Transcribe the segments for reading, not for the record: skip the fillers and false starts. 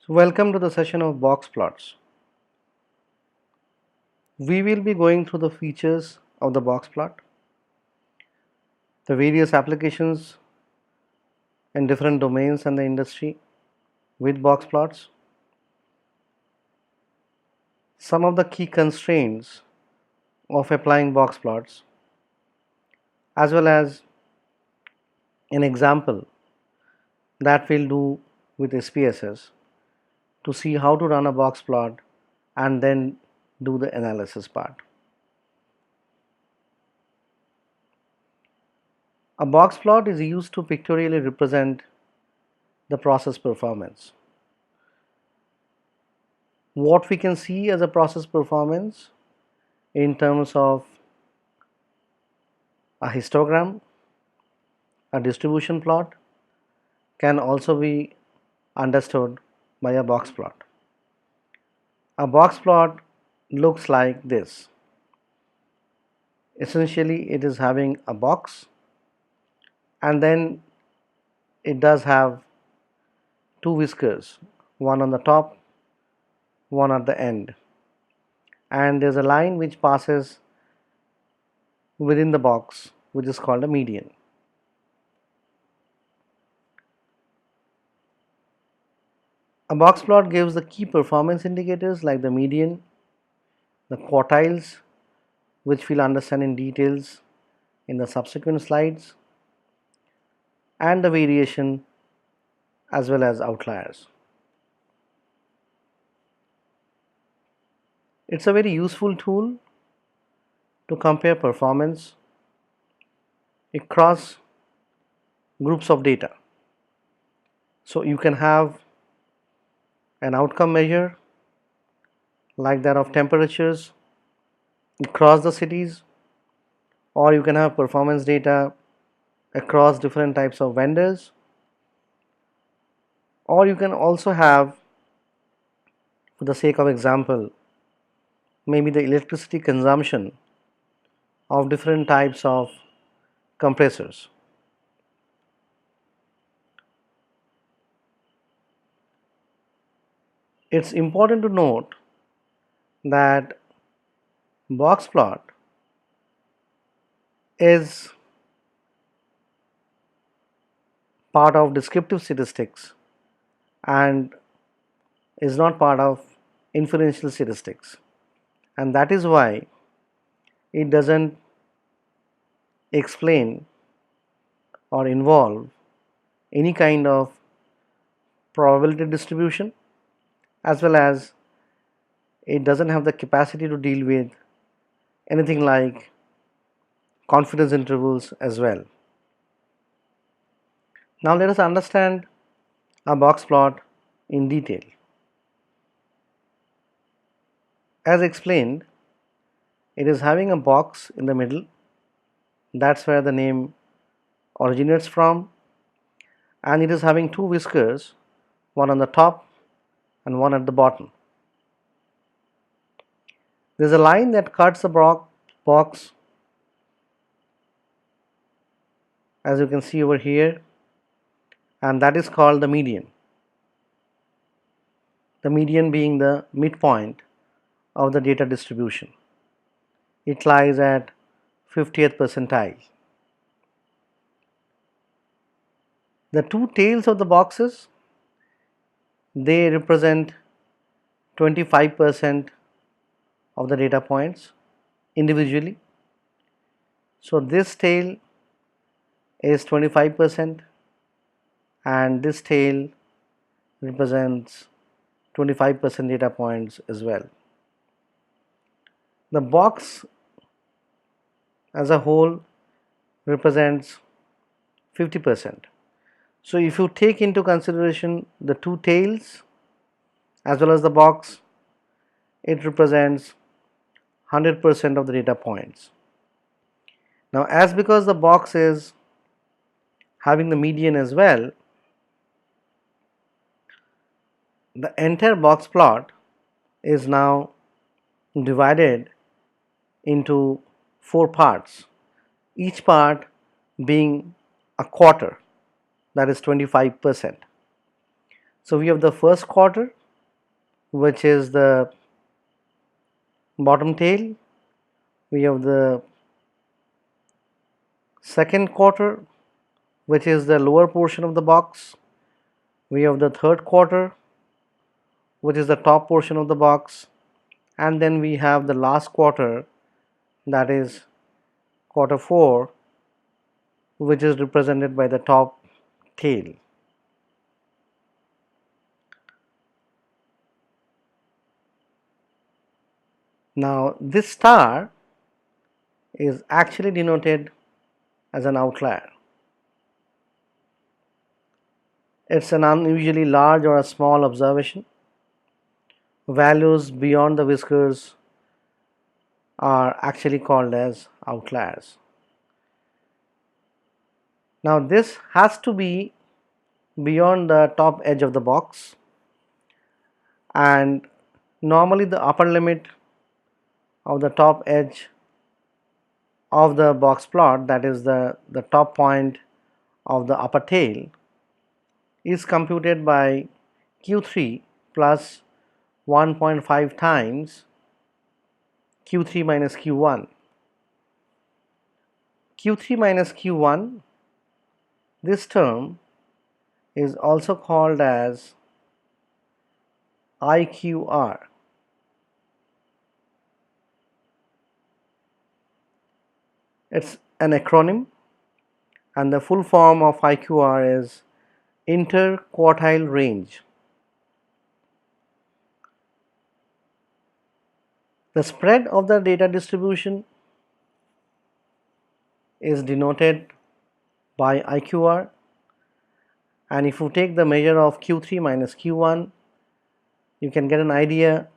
So welcome to the session of box plots. We will be going through the features of the box plot, the various applications in different domains and the industry with box plots, some of the key constraints of applying box plots, as well as an example that we'll do with SPSS to see how to run a box plot and then do the analysis part. A box plot is used to pictorially represent the process performance. What we can see as a process performance in terms of a histogram, a distribution plot, can also be understood by a box plot. A box plot looks like this. Essentially, it is having a box, and then it does have two whiskers, one on the top, one at the end, and there's a line which passes within the box, which is called a median. A box plot gives the key performance indicators like the median, the quartiles, which we'll understand in details in the subsequent slides, and the variation as well as outliers. It's a very useful tool to compare performance across groups of data. So you can have an outcome measure like that of temperatures across the cities, or you can have performance data across different types of vendors, or you can also have, for the sake of example, maybe the electricity consumption of different types of compressors. It's important to note that box plot is part of descriptive statistics and is not part of inferential statistics, and that is why it doesn't explain or involve any kind of probability distribution, as well as it doesn't have the capacity to deal with anything like confidence intervals as well. Now let us understand a box plot in detail. As explained, it is having a box in the middle. That's where the name originates from, and it is having two whiskers, one on the top and one at the bottom. There is a line that cuts the box, as you can see over here, and that is called the median. The median being the midpoint of the data distribution. It lies at 50th percentile. The two tails of the boxes, they represent 25% of the data points individually. So this tail is 25% and this tail represents 25% data points as well. The box as a whole represents 50%. So if you take into consideration the two tails as well as the box, it represents 100% of the data points. Now, as because the box is having the median as well, the entire box plot is now divided into four parts, each part being a quarter, that is 25%. So we have the first quarter, which is the bottom tail. We have the second quarter, which is the lower portion of the box. We have the third quarter, which is the top portion of the box, and then we have the last quarter, that is quarter 4, which is represented by the top tail. Now this star is actually denoted as an outlier. It's an unusually large or a small observation. Values beyond the whiskers are actually called as outliers. Now this has to be beyond the top edge of the box, and normally the upper limit of the top edge of the box plot, that is the top point of the upper tail, is computed by Q3 plus 1.5 times Q3 minus Q1. Q3 minus Q1, this term is also called as IQR. It's an acronym, and the full form of IQR is Interquartile Range. The spread of the data distribution is denoted by IQR, and if you take the measure of Q3 minus Q1, you can get an idea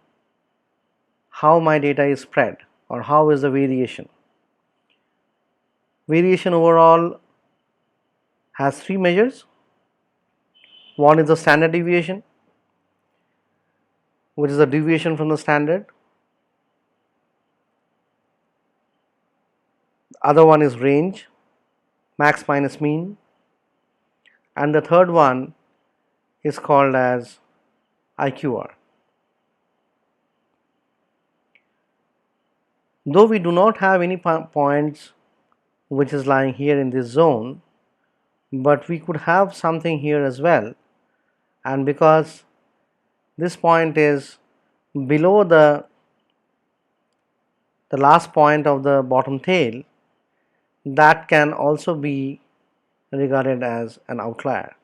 how my data is spread or how is the variation. Variation overall has 3 measures. One is the standard deviation, which is the deviation from the standard. The other one is range, max minus mean, and the third one is called as IQR. Though we do not have any points which is lying here in this zone, but we could have something here as well, and because this point is below the last point of the bottom tail, that can also be regarded as an outlier.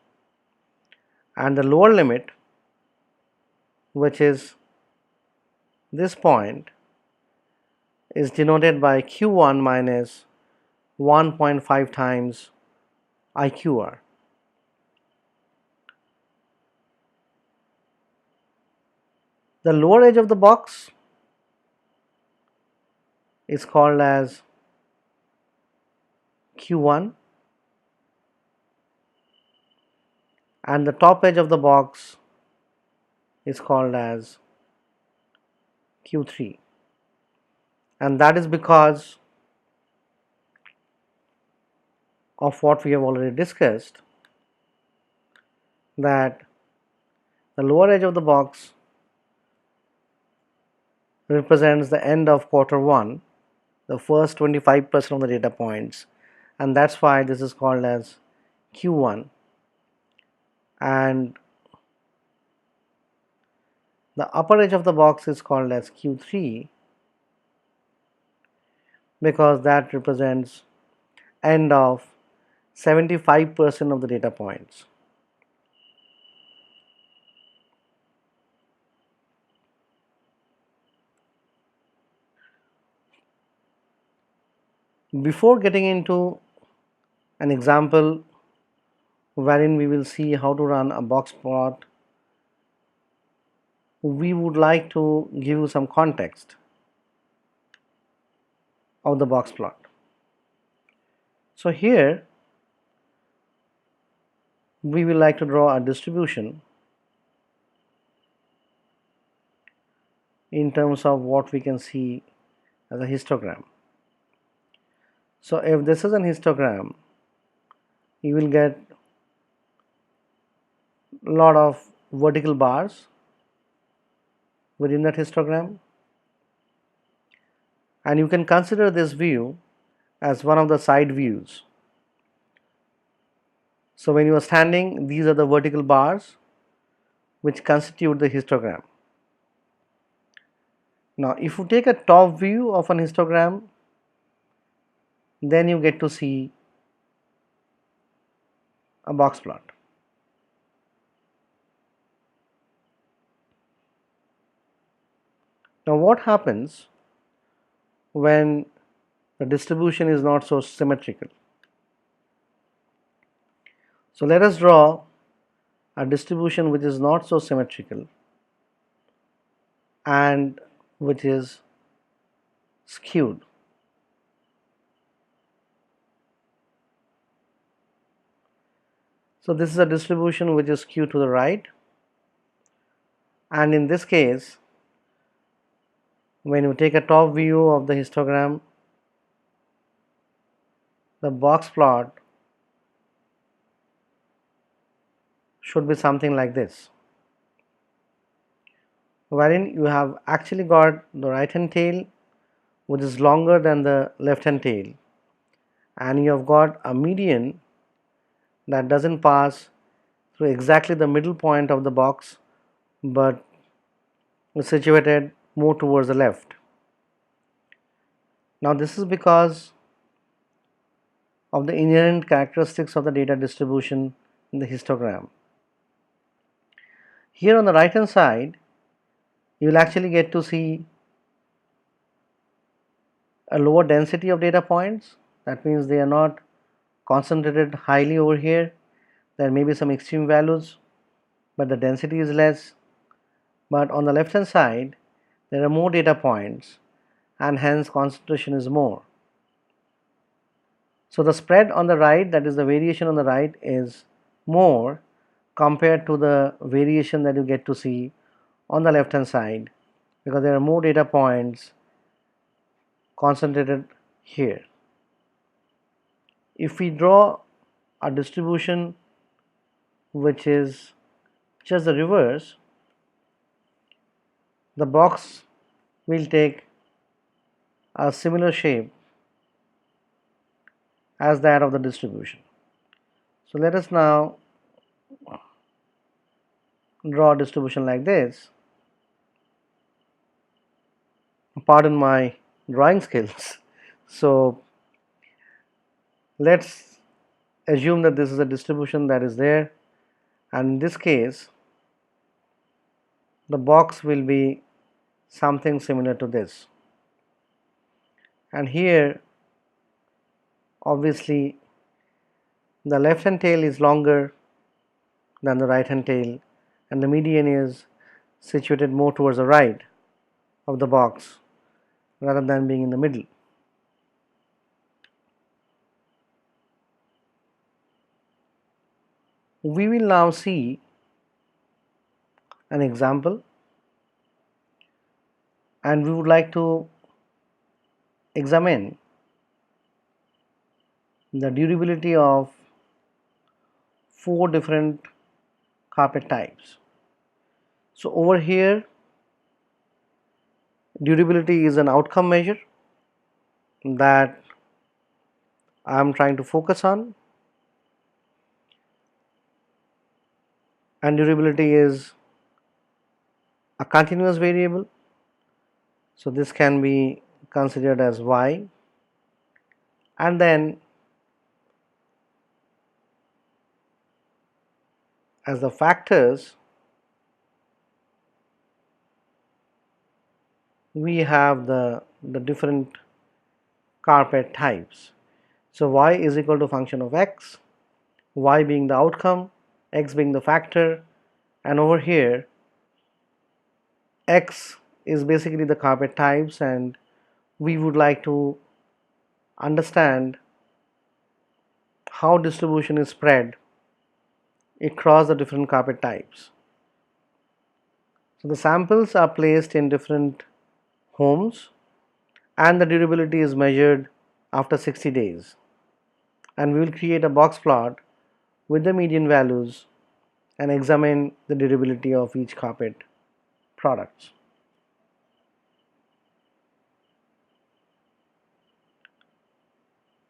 And the lower limit, which is this point, is denoted by Q1 minus 1.5 times IQR. The lower edge of the box is called as Q1, and the top edge of the box is called as Q3, and that is because of what we have already discussed, that the lower edge of the box represents the end of quarter 1, the first 25% of the data points, and that's why this is called as Q1, and the upper edge of the box is called as Q3 because that represents end of 75% of the data points. Before getting into an example wherein we will see how to run a box plot, we would like to give you some context of the box plot. So here we will like to draw a distribution in terms of what we can see as a histogram. So if this is an histogram, you will get a lot of vertical bars within that histogram, and you can consider this view as one of the side views. So when you are standing, these are the vertical bars which constitute the histogram. Now if you take a top view of an histogram, then you get to see a box plot. Now what happens when the distribution is not so symmetrical? So let us draw a distribution which is not so symmetrical and which is skewed. So this is a distribution which is skewed to the right, and in this case, when you take a top view of the histogram, the box plot should be something like this, wherein you have actually got the right hand tail which is longer than the left hand tail, and you have got a median that doesn't pass through exactly the middle point of the box but is situated more towards the left. Now this is because of the inherent characteristics of the data distribution in the histogram. Here on the right hand side, you will actually get to see a lower density of data points. That means they are not concentrated highly over here. There may be some extreme values, but the density is less. But on the left hand side, there are more data points and hence concentration is more. So the spread on the right, that is the variation on the right, is more compared to the variation that you get to see on the left hand side, because there are more data points concentrated here. If we draw a distribution which is just the reverse, the box will take a similar shape as that of the distribution. So let us now draw a distribution like this. Pardon my drawing skills. So let's assume that this is a distribution that is there, and in this case the box will be something similar to this, and here obviously the left hand tail is longer than the right hand tail, and the median is situated more towards the right of the box rather than being in the middle. We will now see an example, and we would like to examine the durability of 4 different carpet types. So over here, durability is an outcome measure that I am trying to focus on, and durability is a continuous variable. So this can be considered as y, and then as the factors we have the different carpet types. So y is equal to function of x, y being the outcome, x being the factor, and over here x is basically the carpet types, and we would like to understand how distribution is spread across the different carpet types. So the samples are placed in different homes, and the durability is measured after 60 days, and we will create a box plot with the median values and examine the durability of each carpet products.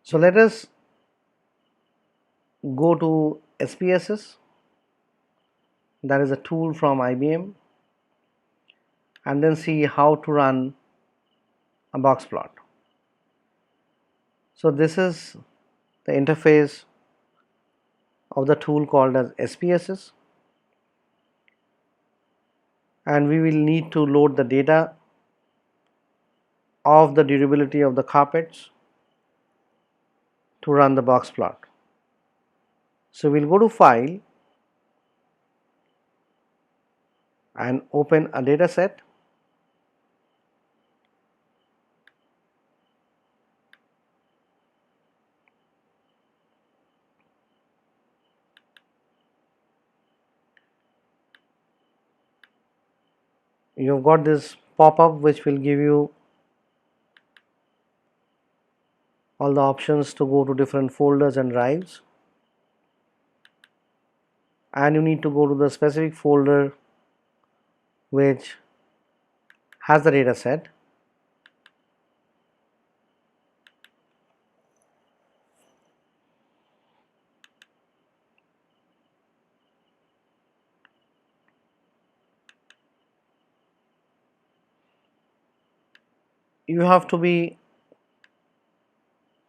So let us go to Spss, that is a tool from IBM, and then see how to run a box plot. So this is the interface of the tool called as Spss, and we will need to load the data of the durability of the carpets to run the box plot. So we'll go to File and open a data set. You've got this pop-up which will give you all the options to go to different folders and drives, and you need to go to the specific folder which has the data set. You have to be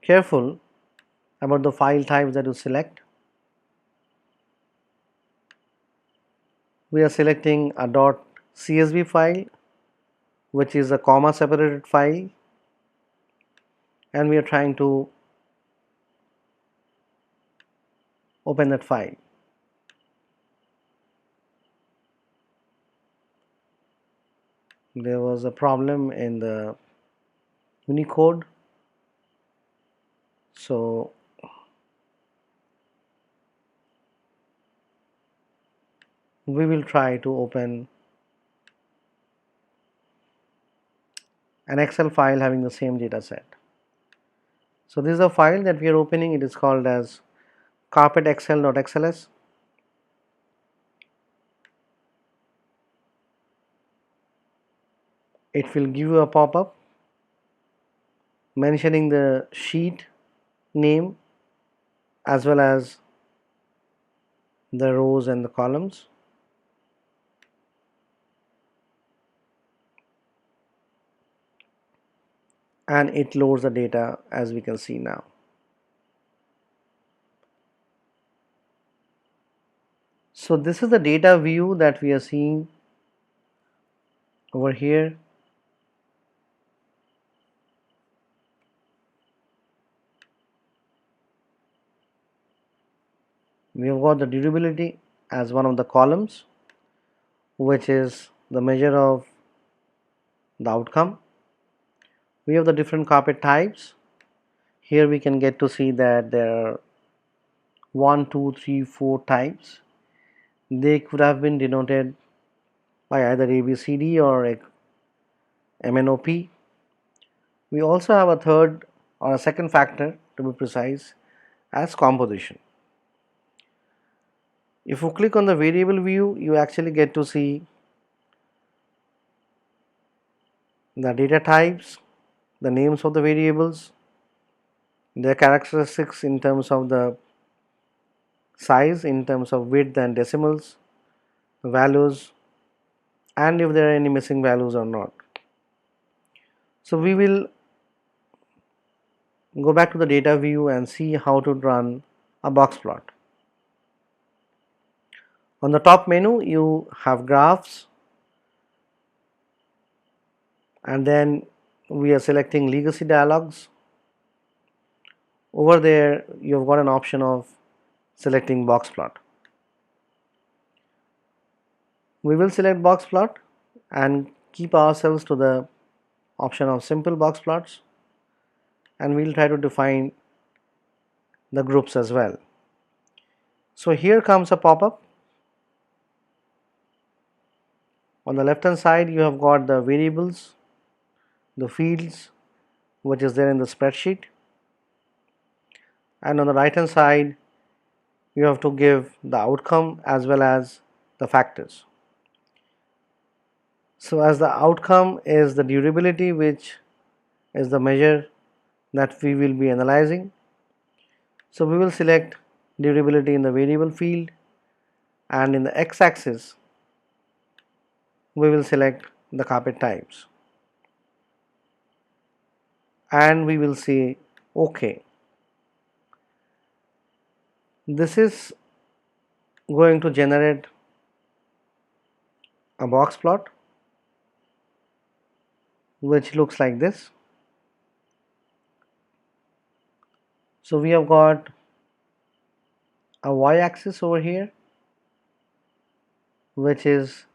careful about the file types that you select. We are selecting a .csv file, which is a comma separated file, and we are trying to open that file. There was a problem in the Unicode, so we will try to open an Excel file having the same data set. So this is a file that we are opening. It is called as carpetexcel.xls. It will give you a pop-up mentioning the sheet name as well as the rows and the columns. And it loads the data as we can see now. So this is the data view that we are seeing over here. We have got the durability as one of the columns, which is the measure of the outcome. We have the different carpet types. Here we can get to see that there are 1, 2, 3, 4 types. They could have been denoted by either ABCD or MNOP. We also have a third or a second factor, to be precise, as composition. If you click on the variable view, you actually get to see the data types, the names of the variables, their characteristics in terms of the size, in terms of width and decimals, values, and if there are any missing values or not. So we will go back to the data view and see how to run a box plot. On the top menu, you have graphs, and then we are selecting legacy dialogues. Over there, you've got an option of selecting box plot. We will select box plot and keep ourselves to the option of simple box plots, and we'll try to define the groups as well. So here comes a pop-up. On the left hand side, you have got the variables, the fields which is there in the spreadsheet, and on the right hand side you have to give the outcome as well as the factors. So as the outcome is the durability, which is the measure that we will be analyzing. So we will select durability in the variable field, and in the x-axis we will select the carpet types, and we will say OK. This is going to generate a box plot which looks like this. So we have got a y-axis over here, which is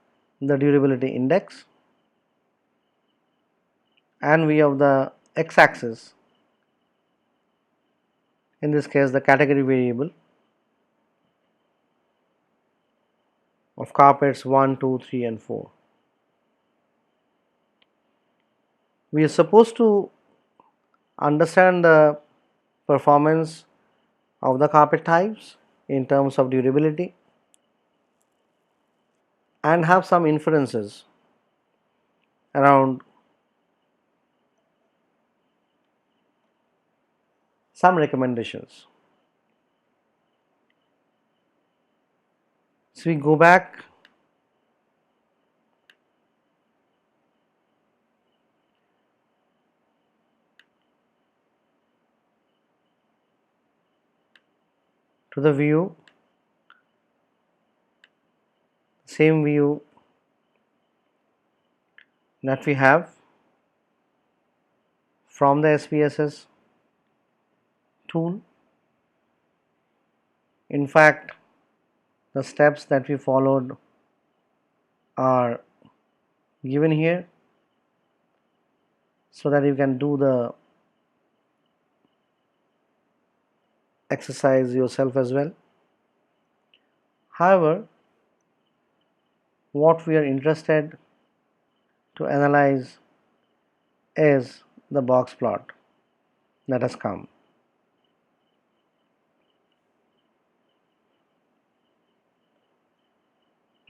the durability index, and we have the x-axis, in this case the category variable of carpets 1, 2, 3 and 4. We are supposed to understand the performance of the carpet types in terms of durability and have some inferences around some recommendations. So we go back to the view, same view that we have from the SPSS tool. In fact, the steps that we followed are given here so that you can do the exercise yourself as well. However, what we are interested to analyze is the box plot that has come.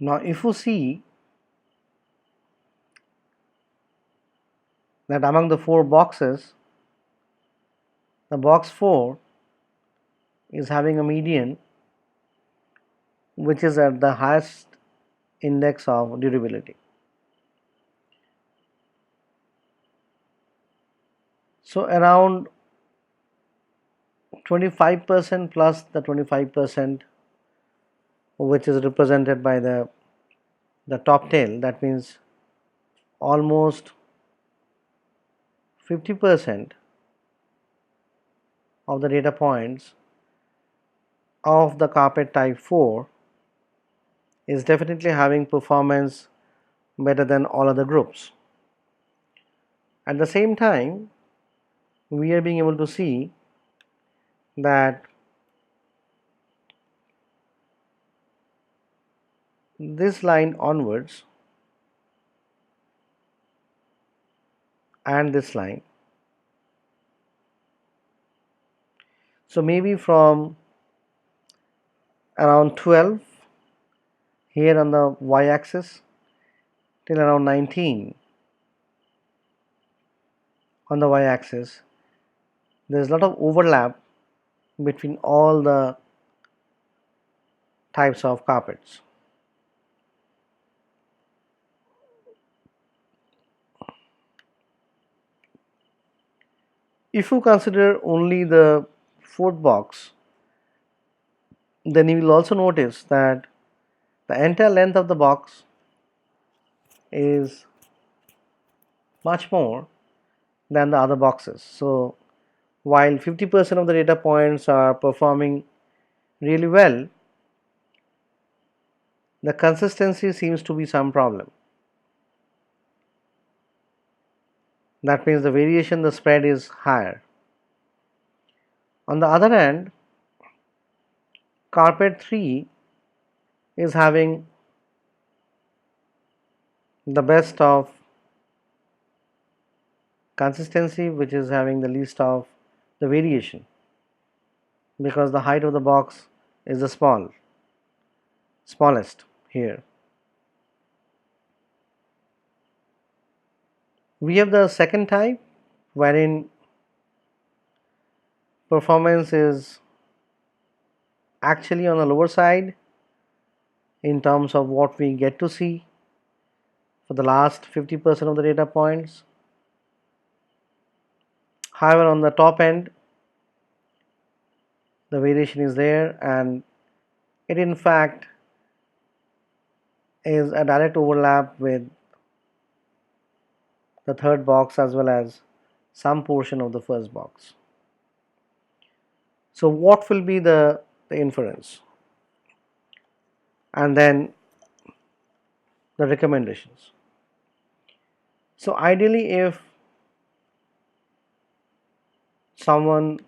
Now if you see that among the 4 boxes, the box 4 is having a median which is at the highest index of durability. So around 25% plus the 25% which is represented by the top tail, that means almost 50% of the data points of the carpet type 4 is definitely having performance better than all other groups. At the same time, we are being able to see that this line onwards and this line, so maybe from around 12 here on the y-axis till around 19 on the y-axis, there is a lot of overlap between all the types of carpets. If you consider only the 4th box, then you will also notice that the entire length of the box is much more than the other boxes. So while 50% of the data points are performing really well, the consistency seems to be some problem. That means the variation, the spread is higher. On the other hand, carpet 3 is having the best of consistency, which is having the least of the variation, because the height of the box is the smallest here. We have the second type wherein performance is actually on the lower side in terms of what we get to see for the last 50% of the data points. However, on the top end, the variation is there, and it in fact is a direct overlap with the third box as well as some portion of the first box. So what will be the inference? And then the recommendations. So ideally, if someone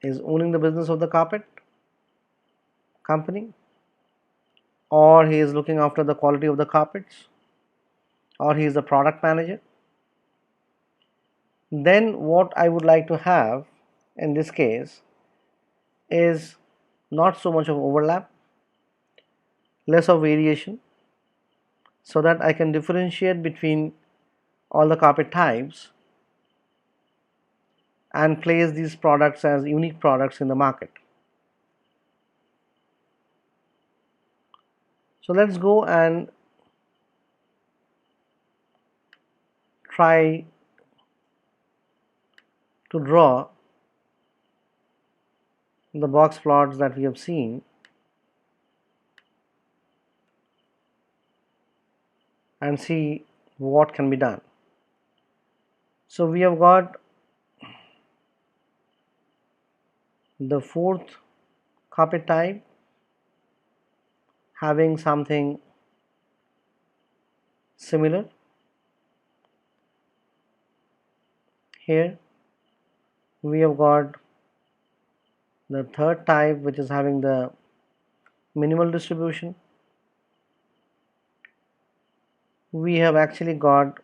is owning the business of the carpet company, or he is looking after the quality of the carpets, or he is the product manager, then what I would like to have in this case is not so much of overlap, less of variation, so that I can differentiate between all the carpet types and place these products as unique products in the market. So let's go and try to draw the box plots that we have seen and see what can be done. So we have got the fourth carpet type having something similar here. We have got the third type which is having the minimal distribution. We have actually got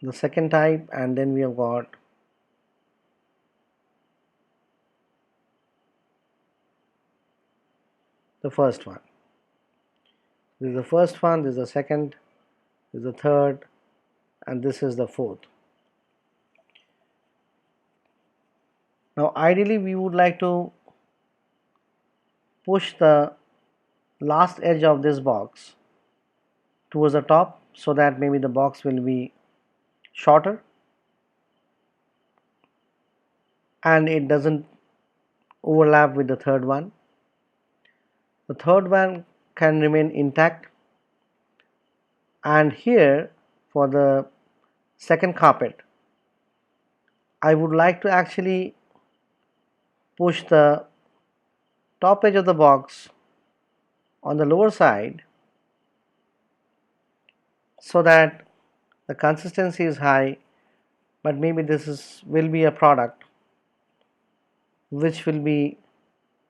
the second type, and then we have got the first one. This is the first one, this is the second, this is the third, and this is the fourth. Now ideally we would like to push the last edge of this box towards the top so that maybe the box will be shorter and it doesn't overlap with the third one. The third one can remain intact, and here for the second carpet I would like to actually push the top edge of the box on the lower side so that the consistency is high, but maybe will be a product which will be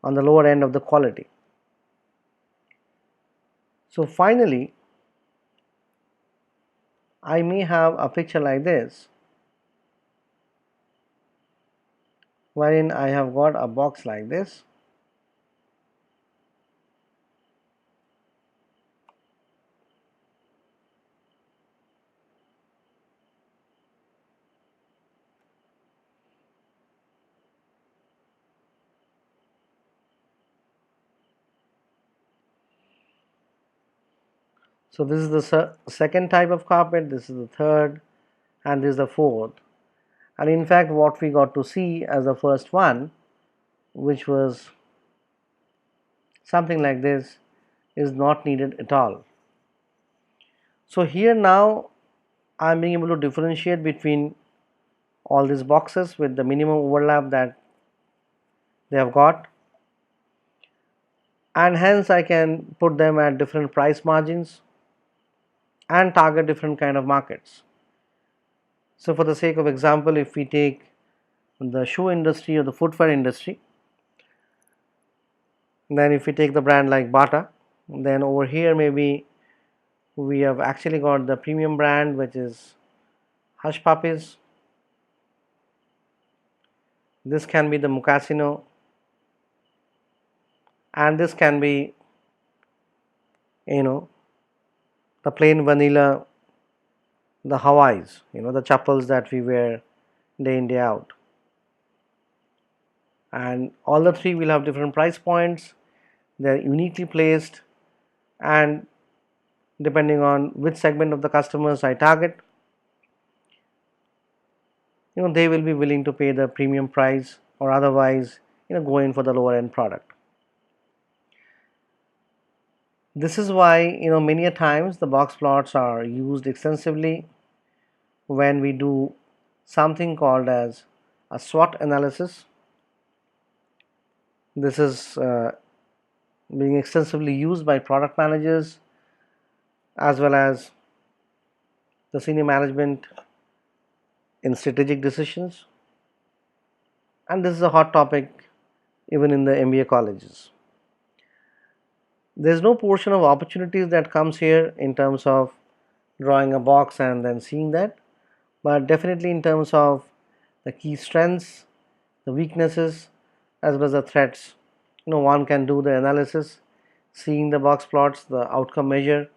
on the lower end of the quality. So finally I may have a picture like this wherein I have got a box like this, so this is the second type of carpet, this is the third, and this is the fourth. And in fact what we got to see as the first one, which was something like this, is not needed at all. So here now I am being able to differentiate between all these boxes with the minimum overlap that they have got, and hence I can put them at different price margins and target different kind of markets. So for the sake of example, if we take the shoe industry or the footwear industry, then if we take the brand like Bata, then over here maybe We have actually got the premium brand, which is Hush Puppies. This can be the Mochaccino, and this can be, you know, the plain vanilla, the Hawaiis, the chappals that we wear day in day out. And all the three will have different price points. They're uniquely placed, and depending on which segment of the customers I target, they will be willing to pay the premium price, or otherwise go in for the lower end product. This is why many a times the box plots are used extensively when we do something called as a SWOT analysis. This is being extensively used by product managers as well as the senior management in strategic decisions, and this is a hot topic even in the MBA colleges. There is no portion of opportunities that comes here in terms of drawing a box and then seeing that, but definitely in terms of the key strengths, the weaknesses, as well as the threats, one can do the analysis, seeing the box plots, the outcome measure,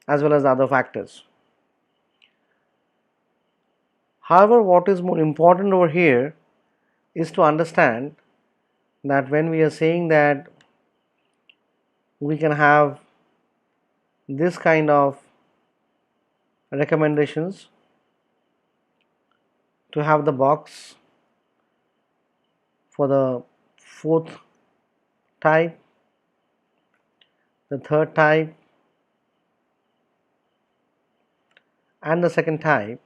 as well as other factors. However, what is more important over here is to understand that when we are saying that we can have this kind of recommendations to have the box for the fourth type, the third type, and the second type,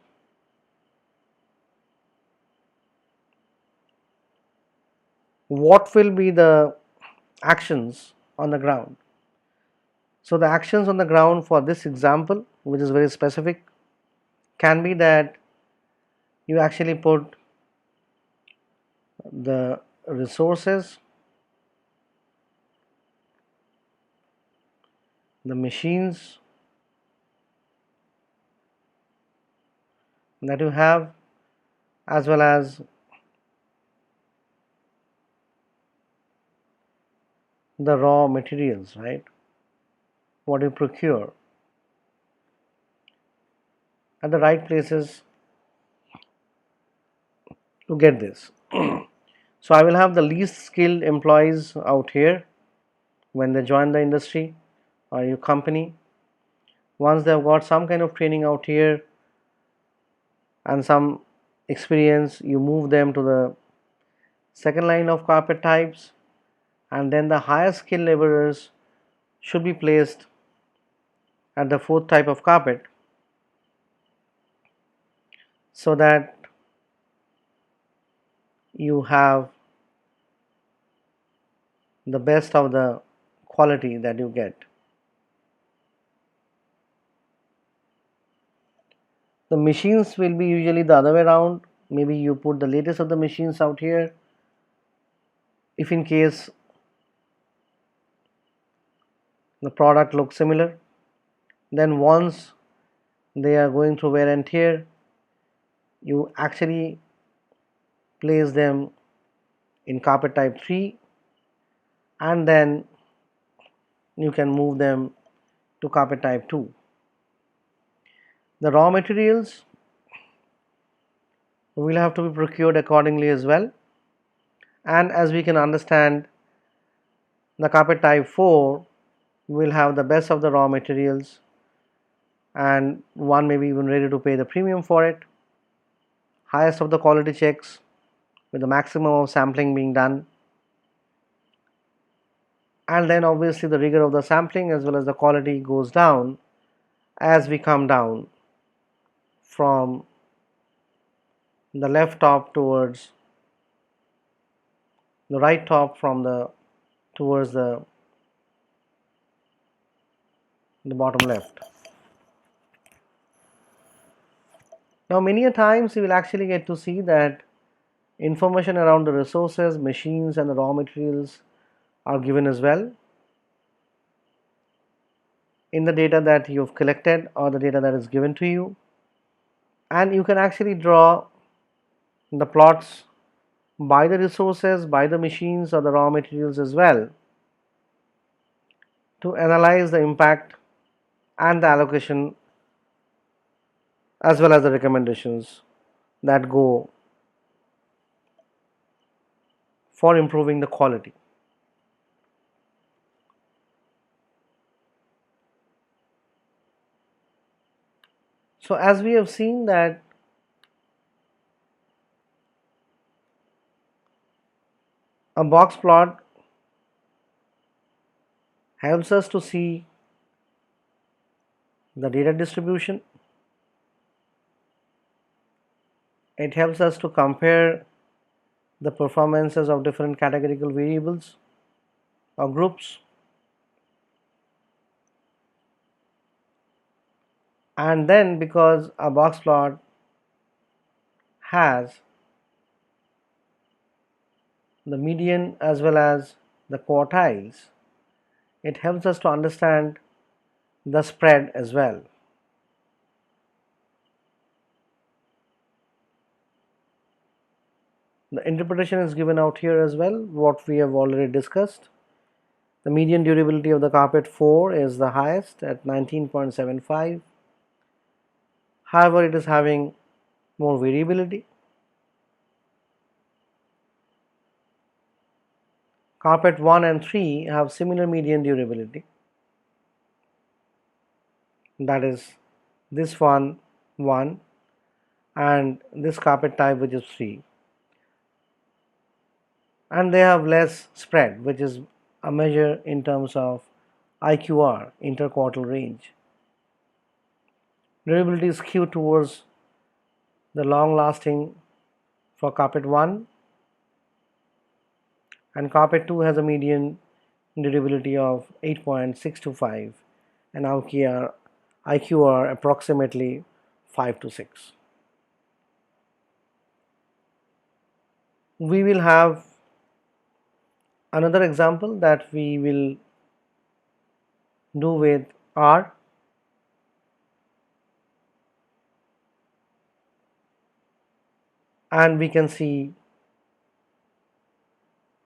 what will be the actions on the ground? So the actions on the ground for this example, which is very specific, can be that you actually put the resources, the machines that you have, as well as the raw materials, right? What you procure at the right places to get this. So I will have the least skilled employees out here when they join the industry or your company. Once they have got some kind of training out here and some experience, you move them to the second line of carpet types, and then the higher skilled laborers should be placed at the fourth type of carpet, so that you have the best of the quality that you get. The machines will be usually the other way around. Maybe you put the latest of the machines out here. If in case the product looks similar, then once they are going through wear and tear, you actually place them in carpet type 3, and then you can move them to carpet type 2. The raw materials will have to be procured accordingly as well, and as we can understand, the carpet type 4 will have the best of the raw materials, and one may be even ready to pay the premium for it. Highest of the quality checks with the maximum of sampling being done, and then obviously the rigor of the sampling as well as the quality goes down as we come down from the left top towards the right top, from the towards the bottom left. Now many a times you will actually get to see that information around the resources, machines, and the raw materials are given as well. in the data that you've collected or the data that is given to you, and you can actually draw the plots by the resources, by the machines or the raw materials as well, to analyze the impact and the allocation as well as the recommendations that go for improving the quality. So as we have seen that a box plot helps us to see the data distribution. It helps us to compare the performances of different categorical variables or groups, and then because a box plot has the median as well as the quartiles, it helps us to understand the spread as well. The interpretation is given out here as well, what we have already discussed. The median durability of the carpet 4 is the highest at 19.75. However, it is having more variability. Carpet 1 and 3 have similar median durability. That is this one 1 and this carpet type which is 3. And they have less spread, which is a measure in terms of IQR, interquartile range. Durability is skewed towards the long lasting for carpet 1, and carpet 2 has a median durability of 8.625 and IQR approximately 5 to 6. We will have another example that we will do with R, and we can see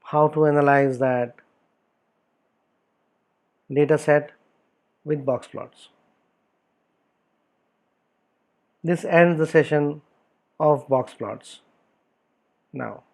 how to analyze that data set with box plots. This ends the session of box plots now.